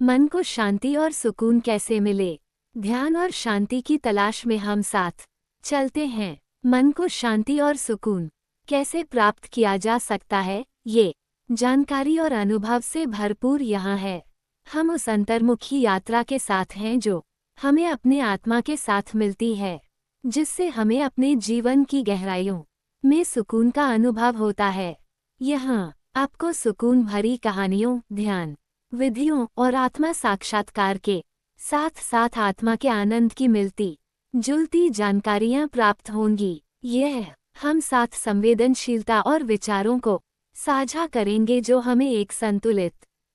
मन को शांति और सुकून कैसे मिले। ध्यान और शांति की तलाश में हम साथ चलते हैं। मन को शांति और सुकून कैसे प्राप्त किया जा सकता है, ये जानकारी और अनुभव से भरपूर यहाँ है। हम उस अंतर्मुखी यात्रा के साथ हैं जो हमें अपने आत्मा के साथ मिलती है, जिससे हमें अपने जीवन की गहराइयों में सुकून का अनुभव होता है। यहाँ आपको सुकून भरी कहानियों, ध्यान विधियों और आत्मा साक्षात्कार के साथ साथ आत्मा के आनंद की मिलती जुलती जानकारियाँ प्राप्त होंगी। यह हम साथ संवेदनशीलता और विचारों को साझा करेंगे जो हमें एक संतुलित,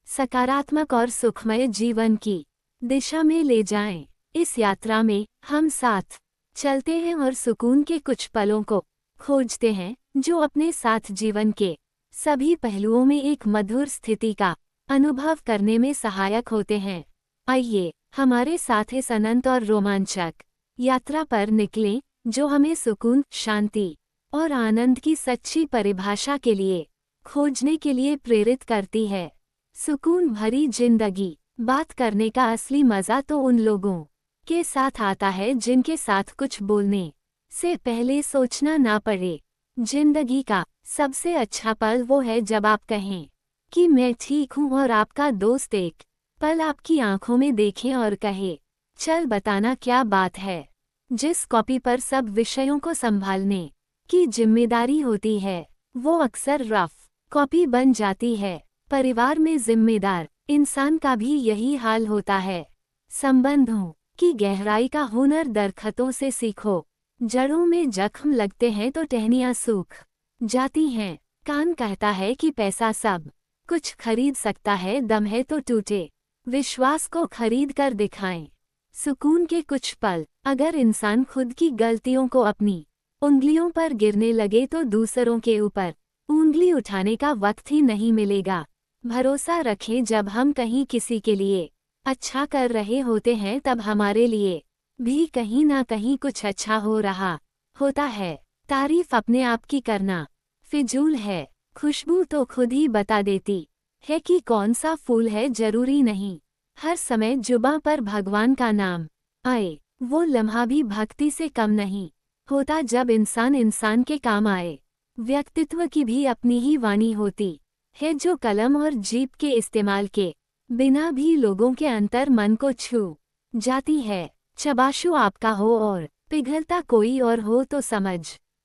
सकारात्मक और सुखमय जीवन की दिशा में ले जाएं। इस यात्रा में हम साथ चलते हैं और सुकून के कुछ पलों को खोजते हैं जो अपने साथ जीवन के सभी पहलुओं में एक मधुर स्थिति का अनुभव करने में सहायक होते हैं। आइए हमारे साथ इस अनंत और रोमांचक यात्रा पर निकलें जो हमें सुकून, शांति और आनंद की सच्ची परिभाषा के लिए खोजने के लिए प्रेरित करती है। सुकून भरी जिंदगी। बात करने का असली मज़ा तो उन लोगों के साथ आता है जिनके साथ कुछ बोलने से पहले सोचना ना पड़े। जिंदगी का सबसे अच्छा पल वो है जब आप कहें कि मैं ठीक हूँ और आपका दोस्त एक पल आपकी आंखों में देखे और कहे, चल बताना क्या बात है। जिस कॉपी पर सब विषयों को संभालने की जिम्मेदारी होती है, वो अक्सर रफ कॉपी बन जाती है। परिवार में जिम्मेदार इंसान का भी यही हाल होता है। संबंधों की गहराई का हुनर दरख्तों से सीखो। जड़ों में जख्म लगते हैं तो टहनियाँ सूख जाती हैं। कान कहता है कि पैसा सब कुछ खरीद सकता है, दम है तो टूटे विश्वास को खरीद कर दिखाएं। सुकून के कुछ पल। अगर इंसान खुद की गलतियों को अपनी उंगलियों पर गिरने लगे तो दूसरों के ऊपर उंगली उठाने का वक्त ही नहीं मिलेगा। भरोसा रखें, जब हम कहीं किसी के लिए अच्छा कर रहे होते हैं तब हमारे लिए भी कहीं ना कहीं कुछ अच्छा हो रहा होता है। तारीफ अपने आप की करना फिजूल है। खुशबू तो खुद ही बता देती है कि कौन सा फूल है। जरूरी नहीं हर समय जुबां पर भगवान का नाम आए। वो लम्हा भी भक्ति से कम नहीं होता जब इंसान इंसान के काम आए। व्यक्तित्व की भी अपनी ही वाणी होती है जो कलम और जीभ के इस्तेमाल के बिना भी लोगों के अंतर मन को छू जाती है। चबाशु आपका हो और पिघलता कोई और हो तो समझ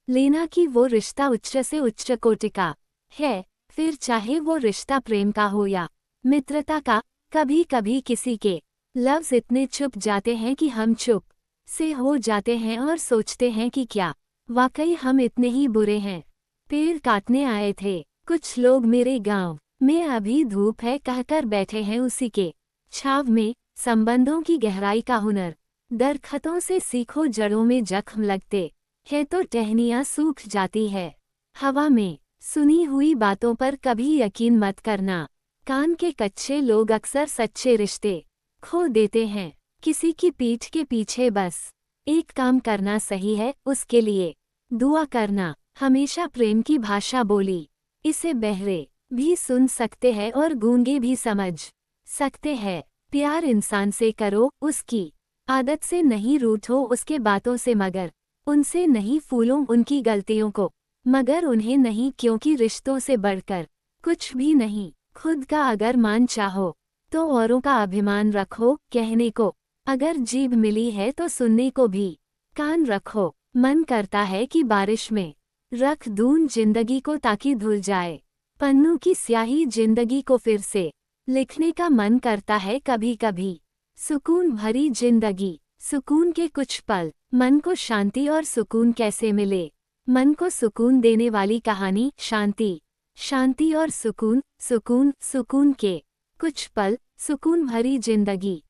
लेना कि वो रिश्ता उच्च से उच्च कोटि का है। फिर चाहे वो रिश्ता प्रेम का हो या मित्रता का। कभी कभी किसी के लफ्ज़ इतने चुप जाते हैं कि हम चुप से हो जाते हैं और सोचते हैं कि क्या वाकई हम इतने ही बुरे हैं। पेड़ काटने आए थे कुछ लोग मेरे गांव में, अभी धूप है कहकर बैठे हैं उसी के छाव में। संबंधों की गहराई का हुनर दरख्तों से सीखो। जड़ों में जख्म लगते है तो टहनियाँ सूख जाती है। हवा में सुनी हुई बातों पर कभी यकीन मत करना। कान के कच्चे लोग अक्सर सच्चे रिश्ते खो देते हैं। किसी की पीठ के पीछे बस एक काम करना सही है, उसके लिए दुआ करना। हमेशा प्रेम की भाषा बोली। इसे बहरे भी सुन सकते हैं और गूंगे भी समझ सकते हैं। प्यार इंसान से करो, उसकी आदत से नहीं रूठो, उसके बातों से मगर उनसे नहीं। फूलों उनकी गलतियों को मगर उन्हें नहीं, क्योंकि रिश्तों से बढ़कर कुछ भी नहीं। खुद का अगर मान चाहो तो औरों का अभिमान रखो। कहने को अगर जीभ मिली है तो सुनने को भी कान रखो। मन करता है कि बारिश में रख दूं जिंदगी को ताकि धुल जाए। पन्नों की स्याही जिंदगी को फिर से लिखने का मन करता है कभी कभी। सुकून भरी जिंदगी। सुकून के कुछ पल। मन को शांति और सुकून कैसे मिले। मन को सुकून देने वाली कहानी। शांति, शांति और सुकून। सुकून, सुकून के कुछ पल। सुकून भरी जिंदगी।